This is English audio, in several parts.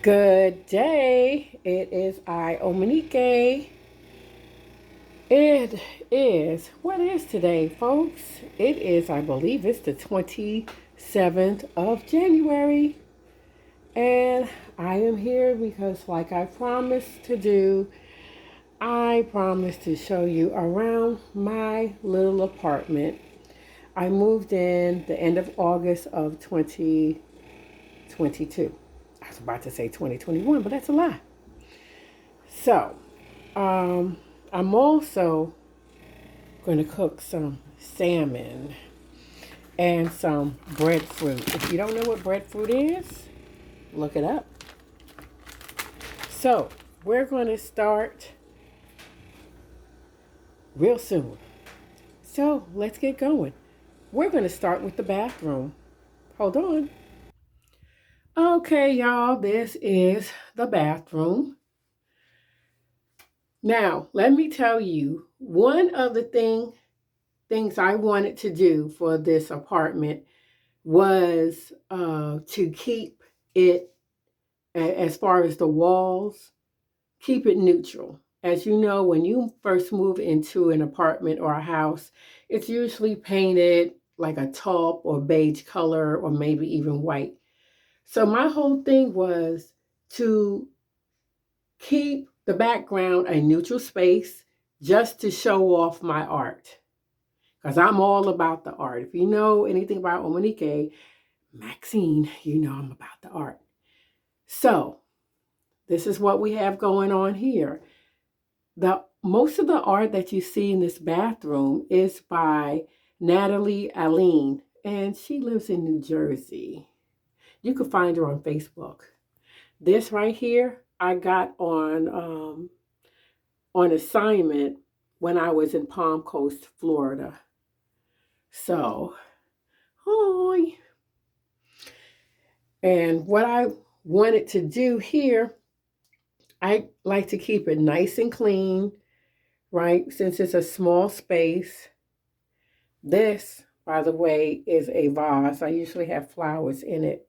Good day. It is Omonike. It what is today, folks? It is, I believe it's the 27th of January. And I am here because, like I promised to do, I promised to show you around my little apartment. I moved in the end of August of 2022. I was about to say 2021, but that's a lie. So, um, I'm also going to cook some salmon and some breadfruit. If you don't know what breadfruit is, look it up. So, we're going to start real soon. So, let's get going. We're going to start with the bathroom. Hold on. Okay, y'all, this is the bathroom. Now, let me tell you, one of the things I wanted to do for this apartment was to keep it, as far as the walls, keep it neutral. As you know, when you first move into an apartment or a house, it's usually painted like a taupe or beige color or maybe even white. So my whole thing was to keep the background a neutral space just to show off my art. Because I'm all about the art. If you know anything about Omonike, Maxine, you know I'm about the art. So this is what we have going on here. The most of the art that you see in this bathroom is by Natalie Aline, and she lives in New Jersey. You can find her on Facebook. This right here, I got on assignment when I was in Palm Coast, Florida. So, hi. And what I wanted to do here, I like to keep it nice and clean, right? Since it's a small space. This, by the way, is a vase. I usually have flowers in it.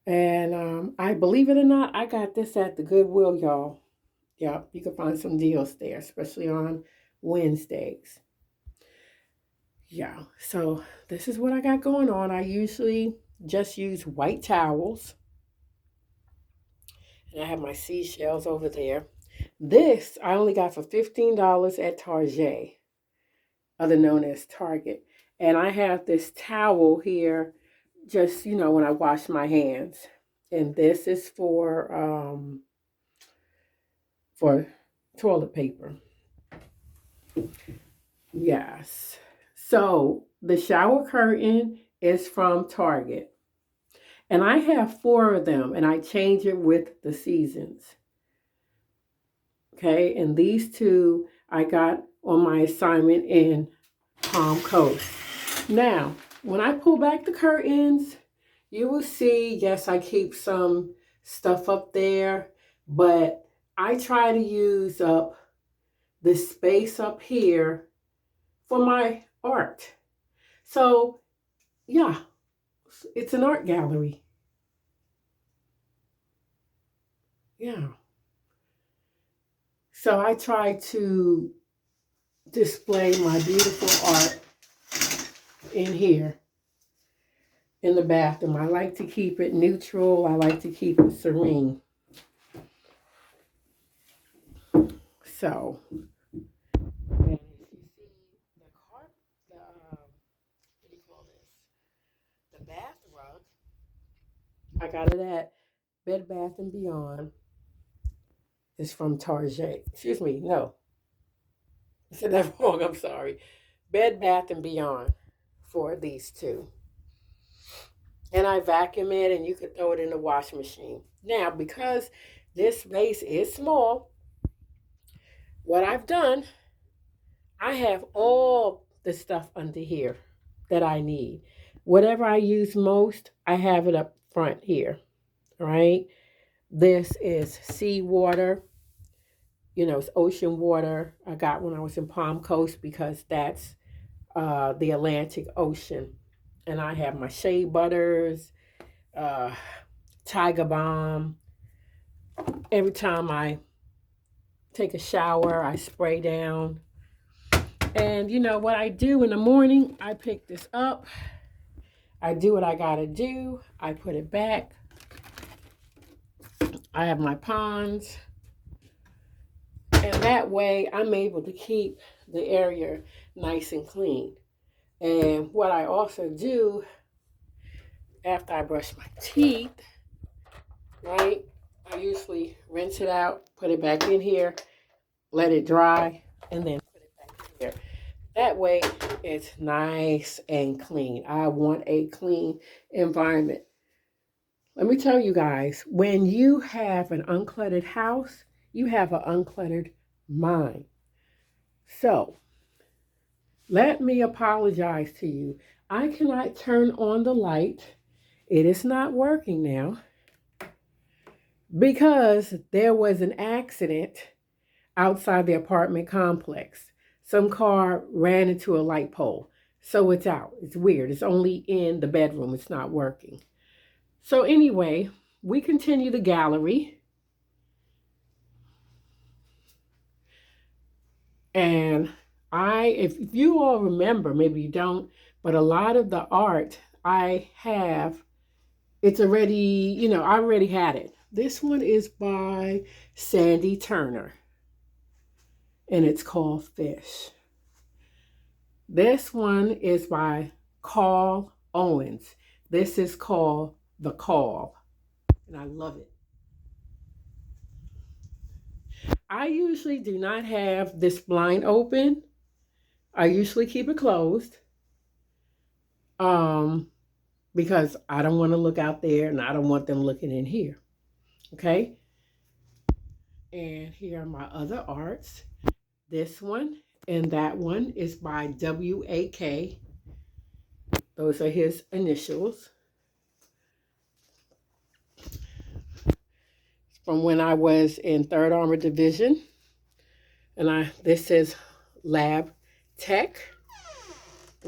And I believe it or not, I got this at the Goodwill, y'all. Yeah, you can find some deals there, especially on Wednesdays. Yeah, so this is what I got going on. I usually just use white towels. And I have my seashells over there. This I only got for $15 at Target, other known as Target. And I have this towel here just, when I wash my hands. And this is for toilet paper. Yes. So the shower curtain is from Target. And I have four of them and I change it with the seasons. Okay, and these two I got on my assignment in Palm Coast. Now, when I pull back the curtains, you will see, yes, I keep some stuff up there, but I try to use up the space up here for my art. So, yeah, it's an art gallery. Yeah. So I try to display my beautiful art in here in the bathroom. I like to keep it neutral. I like to keep it serene. So, and if you see the carpet, what do you call this? The bath rug, I got it at Bed Bath and Beyond. It's from Target. Excuse me, no, I said that wrong. I'm sorry. Bed Bath and Beyond for these two. And I vacuum it, and you can throw it in the washing machine. Now, because this space is small, what I've done, I have all the stuff under here that I need. Whatever I use most, I have it up front here. All right. This is seawater. It's ocean water. I got when I was in Palm Coast because that's the Atlantic Ocean. And I have my shea butters, uh, Tiger Balm. Every time I take a shower, I spray down. And you know what I do in the morning? I pick this up. I do what I gotta do. I put it back. I have my ponds. And that way I'm able to keep the area nice and clean. And what I also do after I brush my teeth, right? I usually rinse it out, put it back in here, let it dry, and then put it back in here. That way it's nice and clean. I want a clean environment. Let me tell you guys, when you have an uncluttered house, you have an uncluttered mind. So let me apologize to you. I cannot turn on the light. It is not working now because there was an accident outside the apartment complex. Some car ran into a light pole. So it's out. It's weird. It's only in the bedroom. It's not working. So anyway, we continue the gallery. And if you all remember, maybe you don't, but a lot of the art I have, it's already, I already had it. This one is by Sandy Turner, and it's called Fish. This one is by Carl Owens. This is called The Call, and I love it. I usually do not have this blind open. I usually keep it closed because I don't want to look out there and I don't want them looking in here. Okay? And here are my other arts. This one and that one is by W.A.K. Those are his initials. From when I was in 3rd Armored Division. And this says Lab Tech.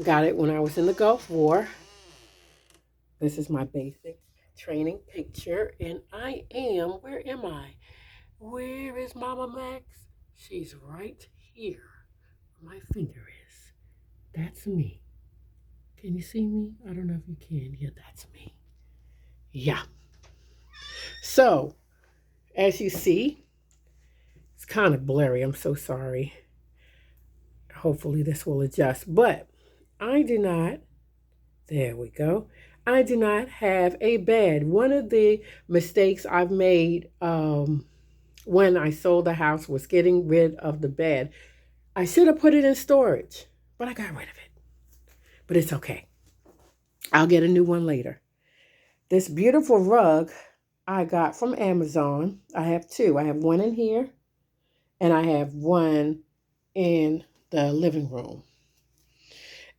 Got it when I was in the Gulf War. This is my basic training picture. And where am I? Where is Mama Maxx? She's right here where my finger is. That's me. Can you see me? I don't know if you can. Yeah, that's me. Yeah. So, as you see, it's kind of blurry. I'm so sorry. Hopefully this will adjust. But I do not, there we go. I do not have a bed. One of the mistakes I've made when I sold the house was getting rid of the bed. I should have put it in storage, but I got rid of it. But it's okay. I'll get a new one later. This beautiful rug I got from Amazon. I have two. I have one in here and I have one in the living room.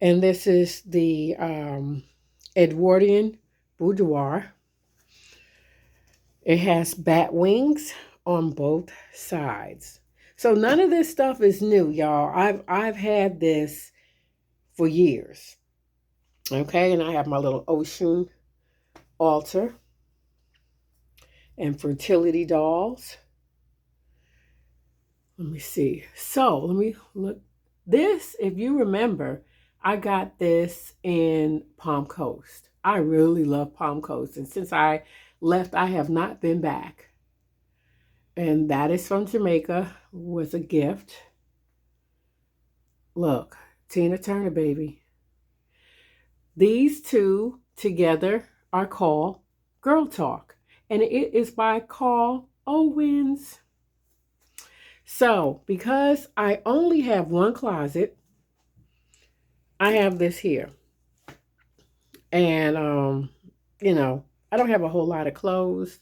And this is the Edwardian boudoir. It has bat wings on both sides. So none of this stuff is new, y'all. I've had this for years. Okay, and I have my little ocean altar and fertility dolls. Let me see. So let me look. This, if you remember, I got this in Palm Coast. I really love Palm Coast. And since I left, I have not been back. And that is from Jamaica. Was a gift. Look, Tina Turner, baby. These two together are called Girl Talk. And it is by Carl Owens. So, because I only have one closet, I have this here. And, I don't have a whole lot of clothes,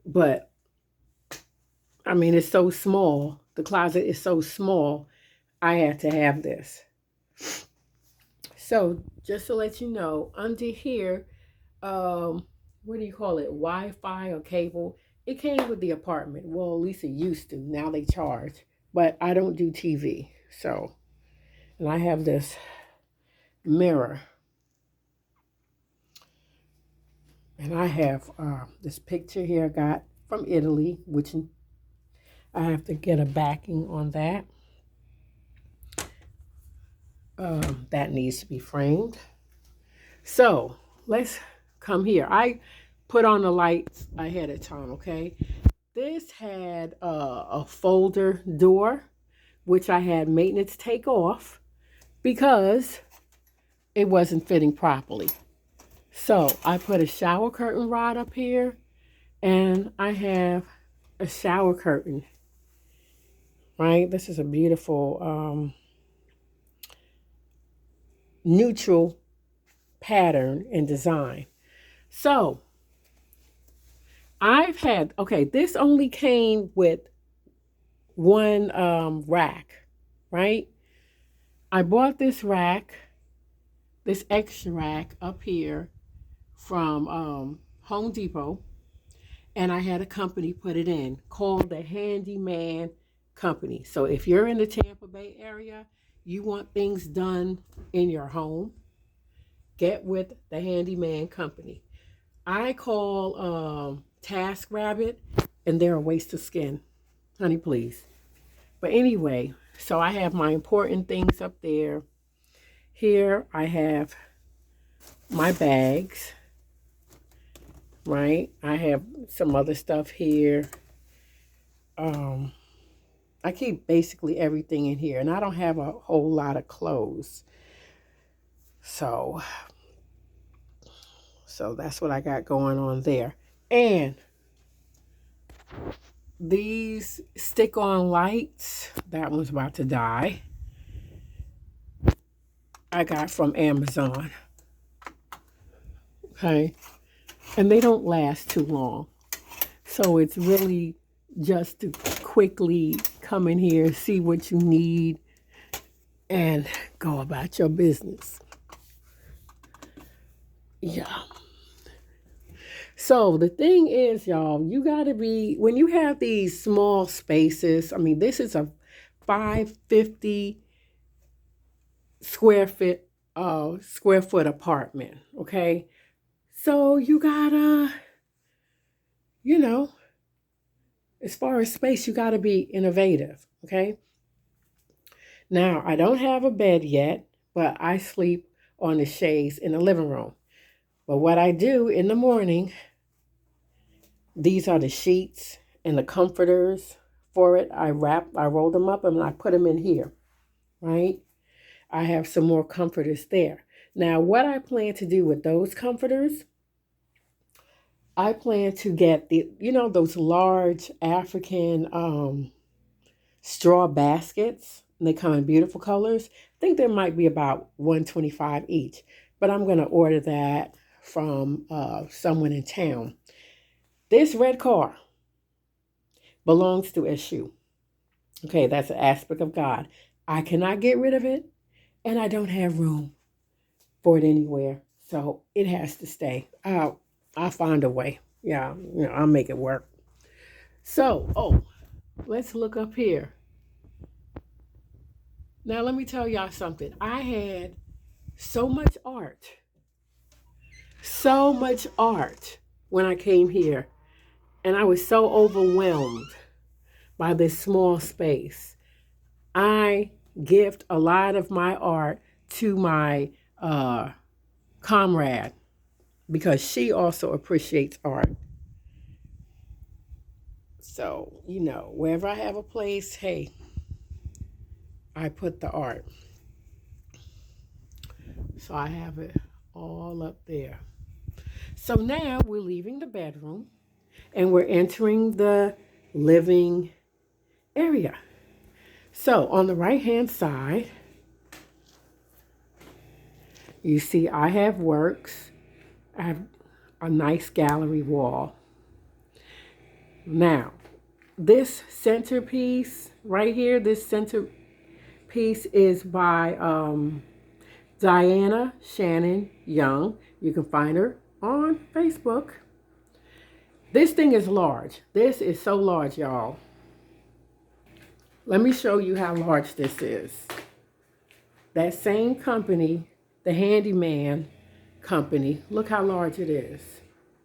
but, I mean, it's so small. The closet is so small, I had to have this. So, just to let you know, under here, what do you call it? Wi-Fi or cable. It came with the apartment. Well, at least it used to. Now they charge. But I don't do TV. So, and I have this mirror. And I have this picture here I got from Italy, which I have to get a backing on that. That needs to be framed. So let's come here. I put on the lights ahead of time, okay? This had a folder door, which I had maintenance take off because it wasn't fitting properly. So I put a shower curtain rod up here, and I have a shower curtain, right? This is a beautiful neutral pattern and design. So I've had, okay, this only came with one rack, right? I bought this rack, this extra rack up here from Home Depot, and I had a company put it in called the Handyman Company. So if you're in the Tampa Bay area, you want things done in your home, get with the Handyman Company. I call TaskRabbit, and they're a waste of skin. Honey, please. But anyway, so I have my important things up there. Here I have my bags, right? I have some other stuff here. I keep basically everything in here, and I don't have a whole lot of clothes. So that's what I got going on there. And these stick-on lights, that one's about to die, I got from Amazon. Okay. And they don't last too long. So it's really just to quickly come in here, see what you need, and go about your business. Yeah. So the thing is, y'all, you got to be, when you have these small spaces, I mean, this is a 550 square foot apartment, okay? So you gotta, you know, as far as space, you gotta be innovative, okay? Now, I don't have a bed yet, but I sleep on the shades in the living room. But what I do in the morning, these are the sheets and the comforters for it. I roll them up, and I put them in here, right? I have some more comforters there. Now, what I plan to do with those comforters, I plan to get those large African straw baskets. And they come in beautiful colors. I think there might be about $125 each, but I'm going to order that from someone in town. This red car belongs to SU. Okay, that's an aspect of God. I cannot get rid of it, and I don't have room for it anywhere, so it has to stay. I'll find a way. Yeah, I'll make it work. So, let's look up here. Now, let me tell y'all something. I had so much art when I came here, and I was so overwhelmed by this small space. I gift a lot of my art to my comrade because she also appreciates art. So, wherever I have a place, hey, I put the art. So I have it all up there. So now we're leaving the bedroom and we're entering the living area. So on the right-hand side, you see I have works. I have a nice gallery wall. Now, this centerpiece right here, this centerpiece is by Diana Shannon Young. You can find her on Facebook. This thing is large. This is so large, y'all. Let me show you how large this is. That same company, the Handyman Company, look how large it is.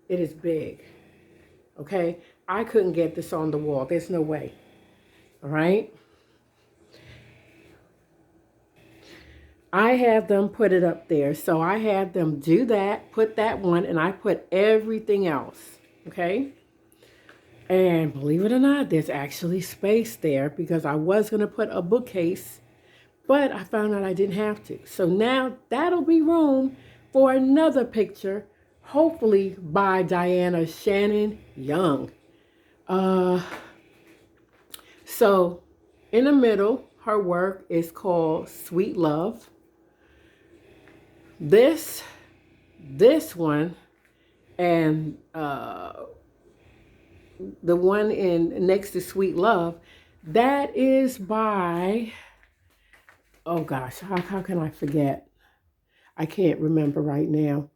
It is big. Okay? I couldn't get this on the wall. There's no way. All right. I had them put it up there. So I had them do that, put that one, and I put everything else. Okay. And believe it or not, there's actually space there because I was going to put a bookcase, but I found out I didn't have to. So now that'll be room for another picture, hopefully by Diana Shannon Young. So in the middle, her work is called Sweet Love. This one, and the one in next to Sweet Love, that is by, oh gosh, how can I forget? I can't remember right now.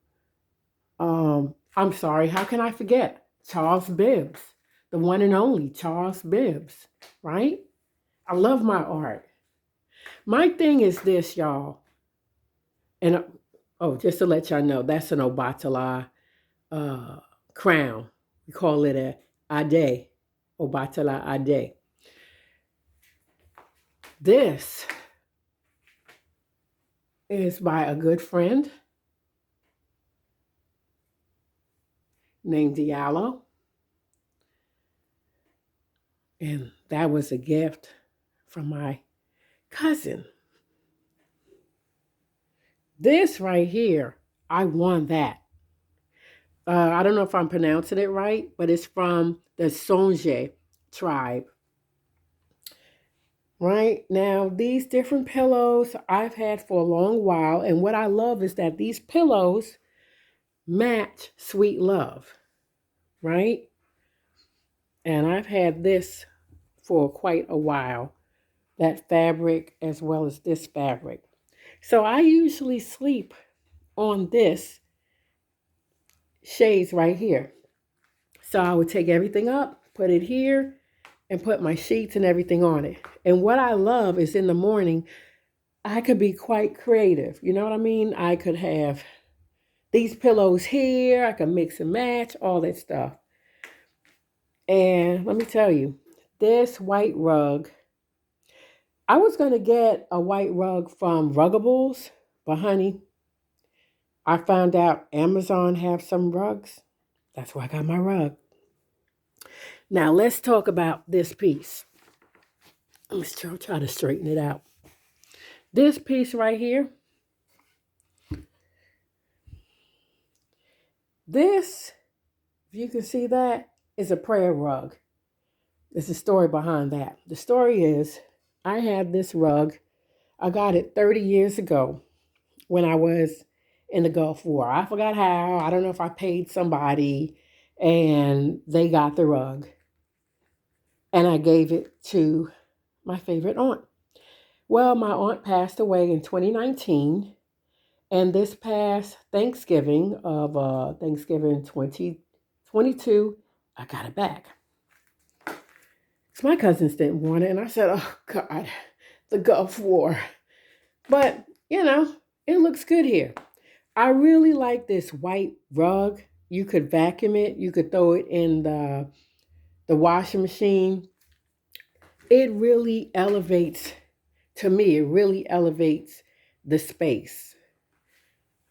I'm sorry, how can I forget? Charles Bibbs, the one and only Charles Bibbs, right? I love my art. My thing is this, y'all, and oh, just to let y'all know, that's an Obatala crown. We call it a Ade, Obatala Ade. This is by a good friend named Diallo. And that was a gift from my cousin. This right here, I won that. I don't know if I'm pronouncing it right, but it's from the Sonje tribe. Right now, these different pillows I've had for a long while. And what I love is that these pillows match Sweet Love, right? And I've had this for quite a while, that fabric as well as this fabric. So I usually sleep on this shades right here. So I would take everything up, put it here, and put my sheets and everything on it. And what I love is in the morning, I could be quite creative. You know what I mean? I could have these pillows here. I could mix and match, all that stuff. And let me tell you, this white rug, I was going to get a white rug from Ruggables, but honey, I found out Amazon have some rugs. That's why I got my rug. Now let's talk about this piece. Let's try to straighten it out. This piece right here, this, if you can see that, is a prayer rug. There's a story behind that. The story is, I had this rug. I got it 30 years ago when I was in the Gulf War. I forgot how. I don't know if I paid somebody and they got the rug. And I gave it to my favorite aunt. Well, my aunt passed away in 2019. And this past Thanksgiving of Thanksgiving 2022, I got it back. So my cousins didn't want it. And I said, oh, God, the Gulf War. But, you know, it looks good here. I really like this white rug. You could vacuum it. You could throw it in the washing machine. It really elevates, to me, it really elevates the space.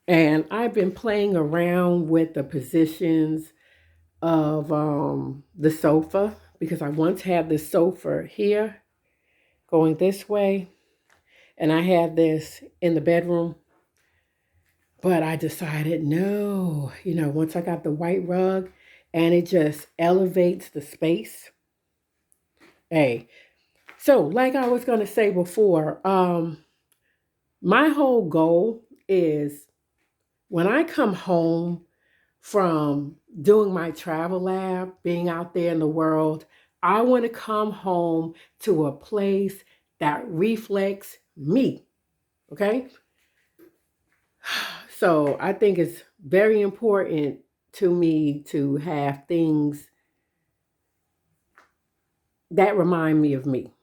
And I've been playing around with the positions of the sofa because I once had the sofa here going this way. And I had this in the bedroom. But I decided, no, once I got the white rug and it just elevates the space. Hey, so like I was going to say before, my whole goal is when I come home from doing my travel lab, being out there in the world, I want to come home to a place that reflects me. Okay? So I think it's very important to me to have things that remind me of me,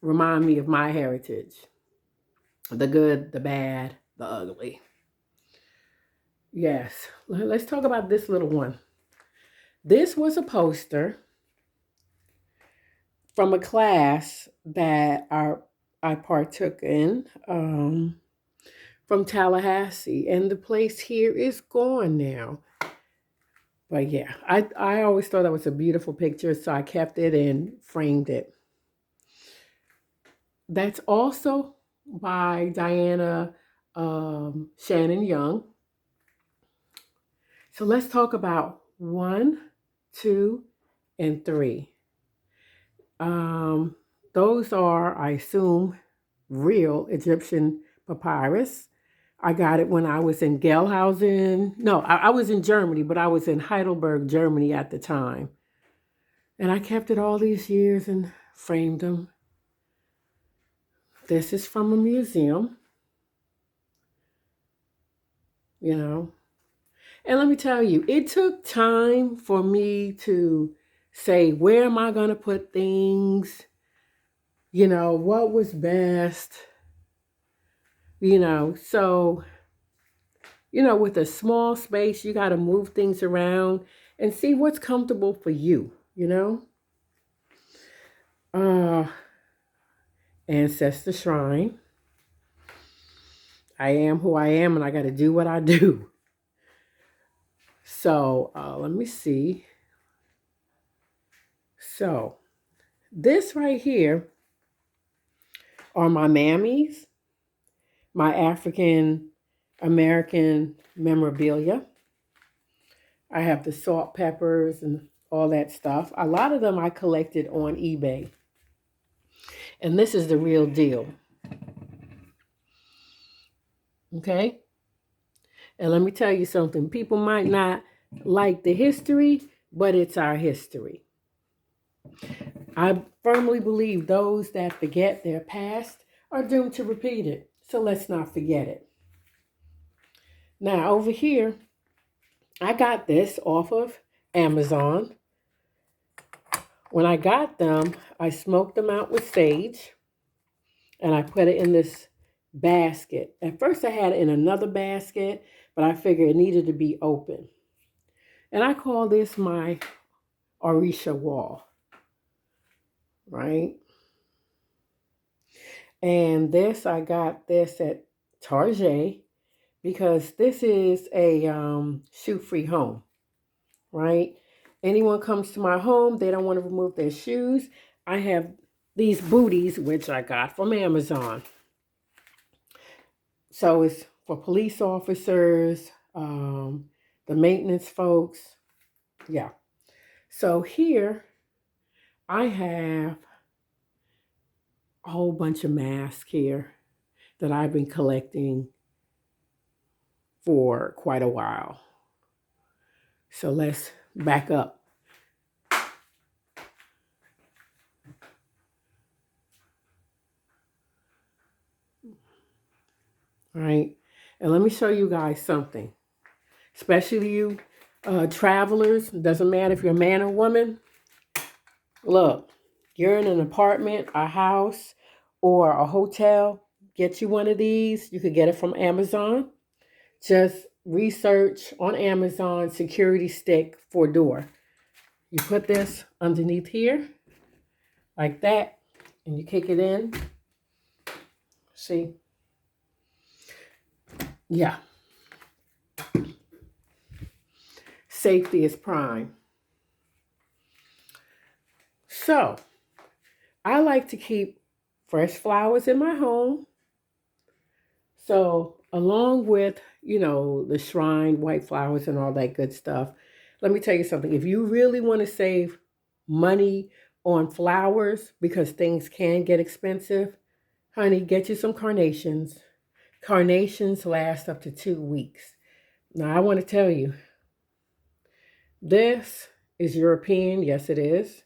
remind me of my heritage, the good, the bad, the ugly. Yes, let's talk about this little one. This was a poster from a class that I partook in from Tallahassee, and the place here is gone now. But yeah, I always thought that was a beautiful picture, so I kept it and framed it. That's also by Diana Shannon Young. So let's talk about 1, 2, and 3. Um, those are, I assume, real Egyptian papyrus. I got it when I was in Gelhausen. No, I was in Germany, but I was in Heidelberg, Germany at the time. And I kept it all these years and framed them. This is from a museum, you know. And let me tell you, it took time for me to say, where am I going to put things? You know, what was best? You know, so, you know, with a small space, you got to move things around and see what's comfortable for you, you know? Ancestor Shrine. I am who I am, and I got to do what I do. So let me see. So this right here are my mammies, my African American memorabilia. I have the salt peppers and all that stuff. A lot of them I collected on eBay. And this is the real deal. Okay? And let me tell you something. People might not like the history, but it's our history. I firmly believe those that forget their past are doomed to repeat it. So let's not forget it. Now, over here, I got this off of Amazon. When I got them, I smoked them out with sage and I put it in this basket. At first, I had it in another basket, but I figured it needed to be open. And I call this my Orisha wall, right? And this, I got this at Target because this is a shoe-free home, right? Anyone comes to my home, they don't want to remove their shoes. I have these booties, which I got from Amazon. So it's for police officers, the maintenance folks. Yeah. So here I have a whole bunch of masks here that I've been collecting for quite a while. So let's back up. All right. And let me show you guys something. Especially you travelers. Doesn't matter if you're a man or woman. Look, you're in an apartment, a house, or a hotel. Get you one of these. You could get it from Amazon. Just research on Amazon security stick for door. You put this underneath here, like that, and you kick it in. See? Yeah. Safety is prime. So, I like to keep fresh flowers in my home. So, along with, you know, the shrine, white flowers, and all that good stuff, let me tell you something. If you really want to save money on flowers, because things can get expensive, honey, get you some carnations. Carnations last up to 2 weeks. Now, I want to tell you, this is European. Yes, it is.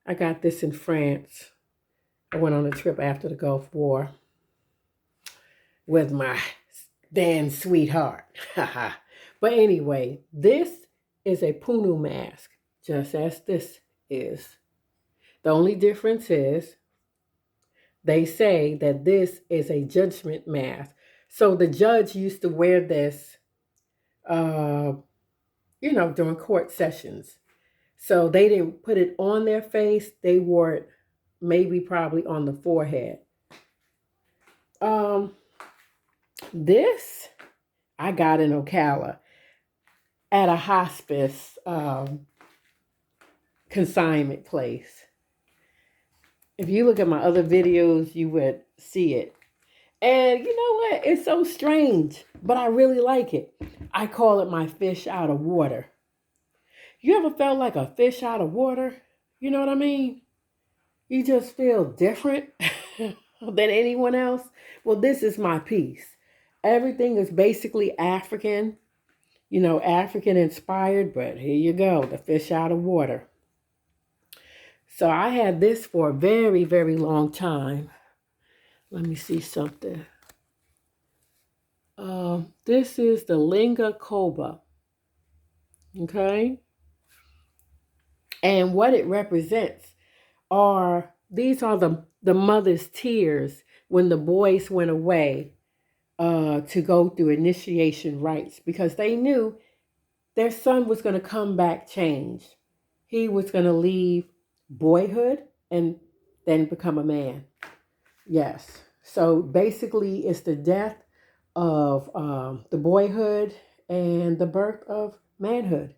I got this in France. I went on a trip after the Gulf War with my then sweetheart. But anyway, this is a Punu mask, just as this is. The only difference is they say that this is a judgment mask. So the judge used to wear this, you know, during court sessions. So they didn't put it on their face. They wore it maybe probably on the forehead. This I got in Ocala at a hospice consignment place. If you look at my other videos, you would see it. And you know what? It's so strange, but I really like it. I call it my fish out of water. You ever felt like a fish out of water? You know what I mean? You just feel different than anyone else. Well, this is my piece. Everything is basically African, you know, African inspired, but here you go, the fish out of water. So I had this for a very, very long time. Let me see something. This is the Linga Cobra. Okay. And what it represents are, these are the mother's tears when the boys went away to go through initiation rites, because they knew their son was going to come back changed. He was going to leave boyhood and then become a man. Yes. So basically, it's the death of the boyhood and the birth of manhood.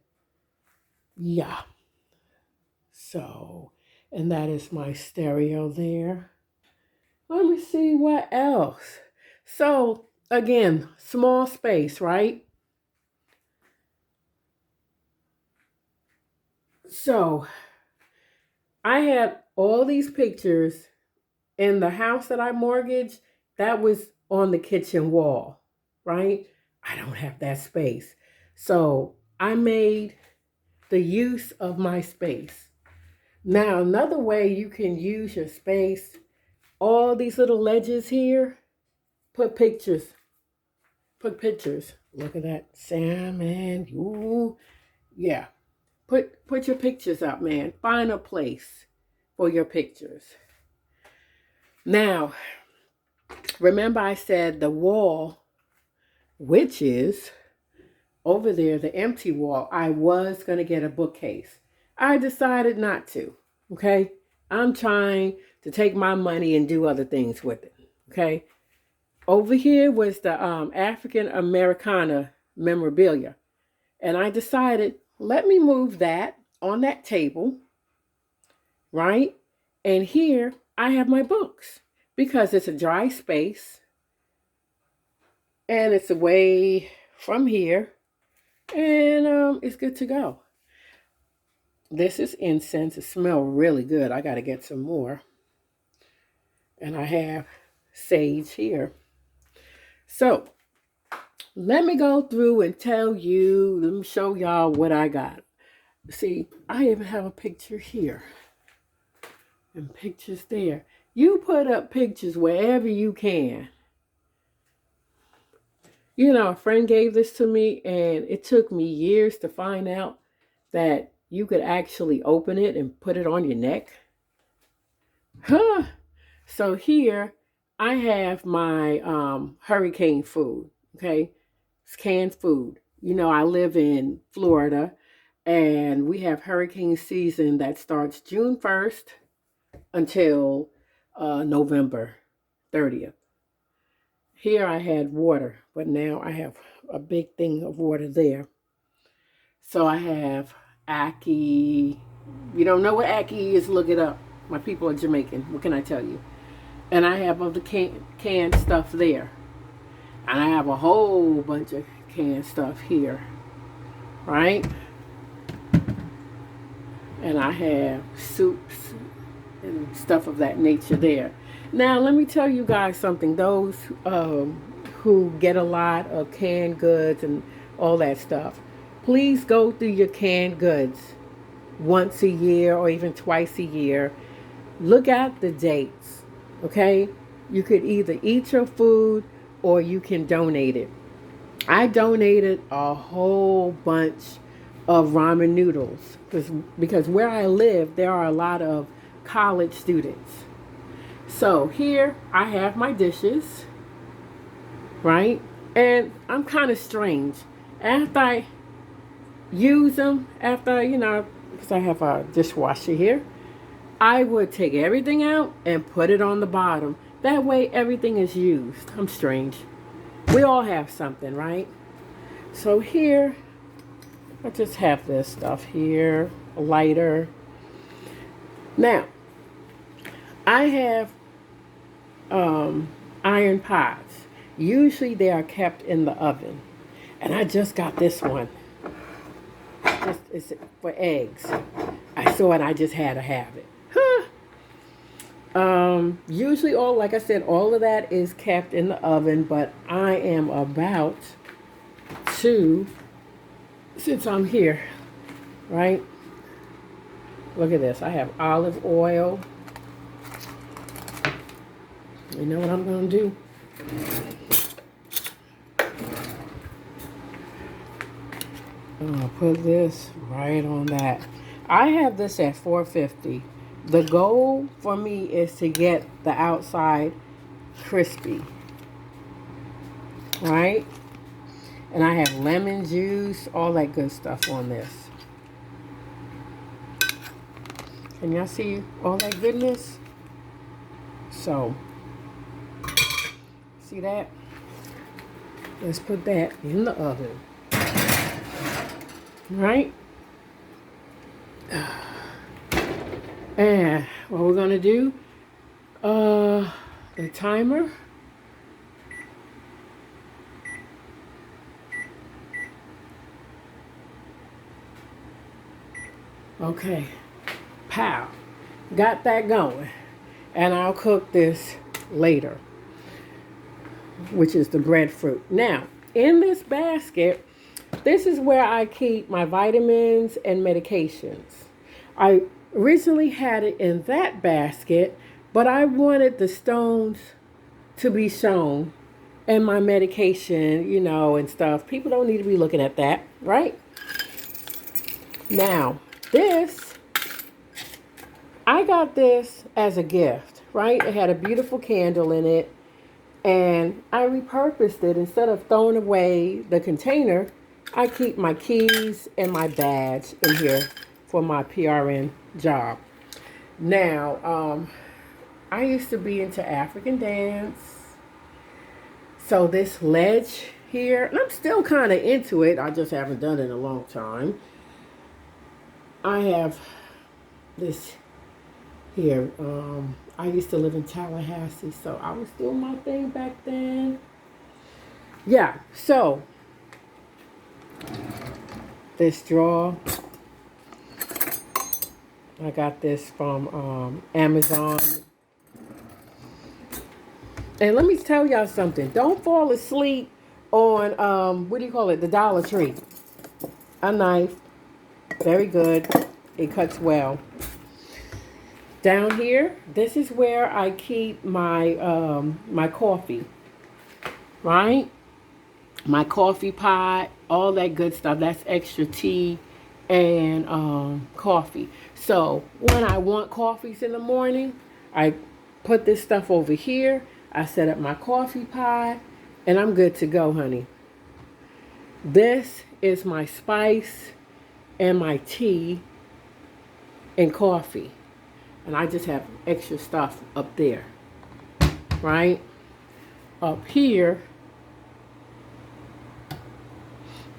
Yeah. So, and that is my stereo there. Let me see what else. So, again, small space, right? So, I had all these pictures in the house that I mortgaged. That was on the kitchen wall, right? I don't have that space. So, I made the use of my space. Now, another way you can use your space, all these little ledges here, put pictures. Put pictures. Look at that salmon. Ooh, yeah. Put your pictures up, man. Find a place for your pictures. Now, remember I said the wall, which is over there, the empty wall, I was going to get a bookcase. I decided not to, okay? I'm trying to take my money and do other things with it, okay? Over here was the African Americana memorabilia. And I decided, let me move that on that table, right? And here I have my books, because it's a dry space and it's away from here, and it's good to go. This is incense. It smells really good. I got to get some more. And I have sage here. So let me go through and tell you, let me show y'all what I got. See, I even have a picture here and pictures there. You put up pictures wherever you can. You know, a friend gave this to me, and it took me years to find out that you could actually open it and put it on your neck. Huh. So here I have my hurricane food, okay? It's canned food. You know, I live in Florida, and we have hurricane season that starts June 1st until November 30th. Here I had water, but now I have a big thing of water there. So I have ackee. You don't know what ackee is, look it up. My people are Jamaican. What can I tell you? And I have other canned stuff there. And I have a whole bunch of canned stuff here. Right? And I have soups and stuff of that nature there. Now, let me tell you guys something. Those who get a lot of canned goods and all that stuff, please go through your canned goods once a year or even twice a year. Look at the dates, okay? You could either eat your food or you can donate it. I donated a whole bunch of ramen noodles because where I live, there are a lot of college students. So here I have my dishes, right? And I'm kind of strange. After I use them, because I have a dishwasher here, I would take everything out and put it on the bottom. That way everything is used. I'm strange. We all have something, right? So here, I just have this stuff here, a lighter. Now, I have iron pots. Usually they are kept in the oven. And I just got this one. It's for eggs. I saw it, I just had to have it. Usually like I said, all of that is kept in the oven, but I am about to, since I'm here, right? Look at this. I have olive oil. You know what I'm going to do? I'm going to put this right on that. I have this at $4.50. The goal for me is to get the outside crispy. Right? And I have lemon juice, all that good stuff on this. Can y'all see all that goodness? So, see that? Let's put that in the oven. Right? And what we're gonna do, the timer. Okay, pow, got that going. And I'll cook this later, which is the breadfruit. Now, in this basket, this is where I keep my vitamins and medications. I originally had it in that basket, but I wanted the stones to be shown and my medication, you know, and stuff. People don't need to be looking at that, right? Now, this, I got this as a gift, right? It had a beautiful candle in it, and I repurposed it. Instead of throwing away the container, I keep my keys and my badge in here for my PRN job. Now, I used to be into African dance. So this ledge here, and I'm still kind of into it. I just haven't done it in a long time. I have this here. I used to live in Tallahassee, so I was doing my thing back then. Yeah, so this drawer, I got this from Amazon. And let me tell y'all something. Don't fall asleep on, what do you call it? The Dollar Tree. A knife. Very good. It cuts well. Down here, this is where I keep my my coffee. Right? My coffee pot, all that good stuff. That's extra tea and coffee. So when I want coffees in the morning, I put this stuff over here. I set up my coffee pot, and I'm good to go, honey. This is my spice and my tea and coffee. And I just have extra stuff up there, right? Up here,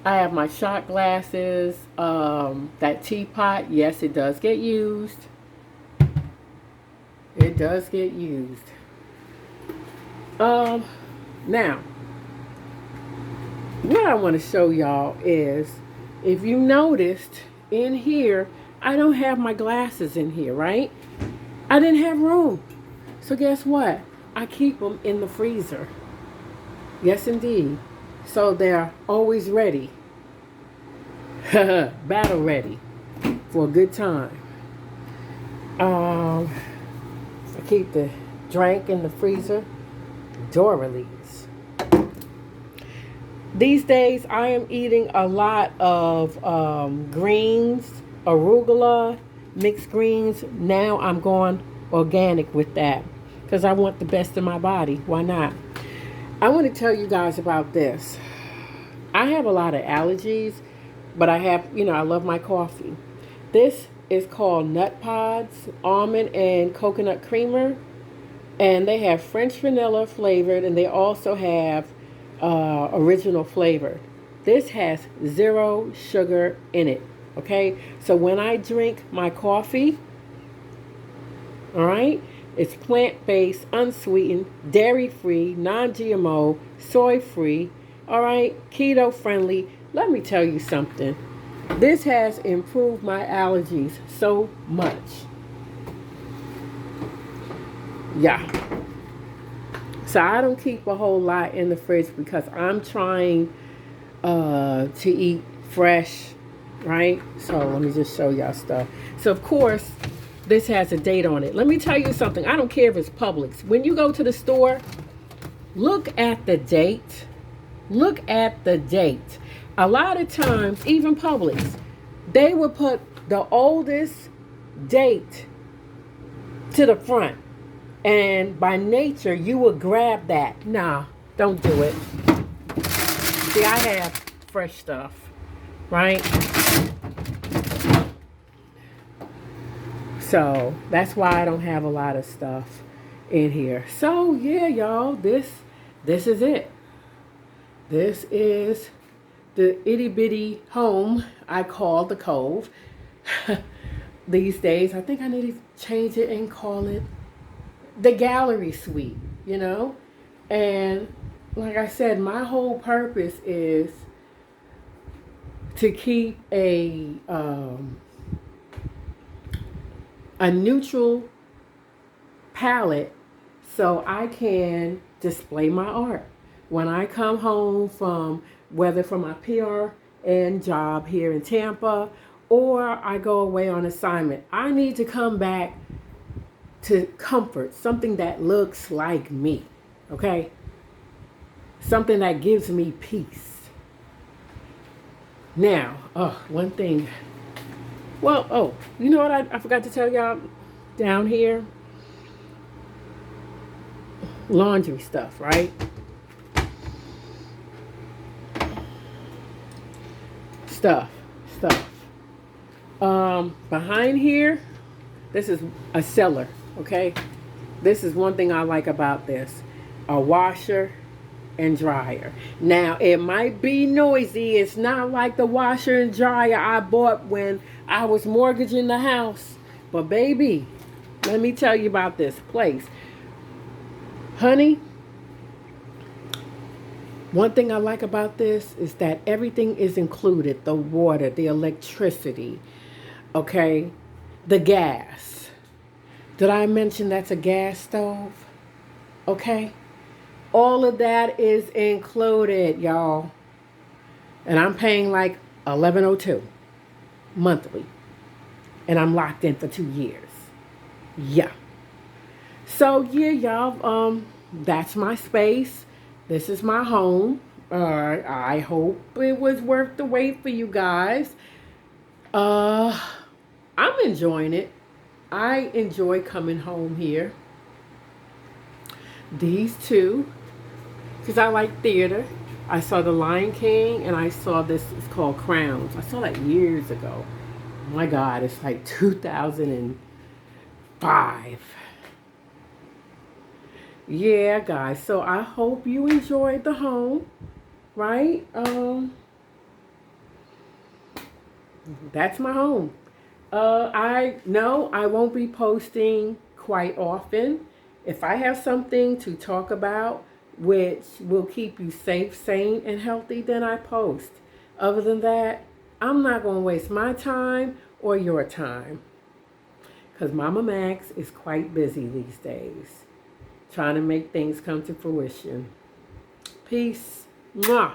I have my shot glasses, that teapot. Yes, it does get used. It does get used. Now, what I want to show y'all is, if you noticed in here, I don't have my glasses in here, right? I didn't have room. So guess what? I keep them in the freezer. Yes, indeed. So they're always ready. Battle ready for a good time. I keep the drink in the freezer. Doilies. These days, I am eating a lot of greens, arugula, mixed greens. Now I'm going organic with that because I want the best in my body. Why not? I want to tell you guys about this. I have a lot of allergies, but I have, I love my coffee. This is called Nut Pods, almond and coconut creamer. And they have French vanilla flavored, and they also have original flavor. This has 0 sugar in it. Okay, so when I drink my coffee, all right, it's plant-based, unsweetened, dairy-free, non-GMO, soy-free, all right, keto-friendly. Let me tell you something. This has improved my allergies so much. Yeah. So I don't keep a whole lot in the fridge because I'm trying to eat fresh, right? So let me just show y'all stuff. So of course, this has a date on it. Let me tell you something. I don't care if it's Publix. When you go to the store, look at the date. Look at the date. A lot of times, even Publix, they will put the oldest date to the front. And by nature, you will grab that. Nah, don't do it. See, I have fresh stuff, right? So that's why I don't have a lot of stuff in here. So yeah, y'all, this is it. This is the itty bitty home I call the Cove. These days, I think I need to change it and call it the gallery suite, you know? And like I said, my whole purpose is to keep a neutral palette so I can display my art. When I come home from, whether from my PRN job here in Tampa or I go away on assignment, I need to come back to comfort, something that looks like me, okay? Something that gives me peace. Now, one thing. Well, you know what I forgot to tell y'all down here? Laundry stuff, right? Stuff. Behind here, this is a cellar, okay? This is one thing I like about this. A washer and dryer. Now, it might be noisy. It's not like the washer and dryer I bought when I was mortgaging the house. But baby, let me tell you about this place. Honey, one thing I like about this is that everything is included. The water, the electricity, okay? The gas. Did I mention that's a gas stove? Okay? All of that is included, y'all. And I'm paying like $11.02 monthly. And I'm locked in for 2 years. Yeah. So yeah, y'all, that's my space. This is my home. I hope it was worth the wait for you guys. I'm enjoying it. I enjoy coming home here. These two, because I like theater. I saw The Lion King and I saw this, it's called Crowns. I saw that years ago. Oh my God, it's like 2005. Yeah, guys, so I hope you enjoyed the home, right? That's my home. I know I won't be posting quite often. If I have something to talk about which will keep you safe, sane, and healthy, then I post. Other than that, I'm not going to waste my time or your time. Because Mama Maxx is quite busy these days, trying to make things come to fruition. Peace. Mwah.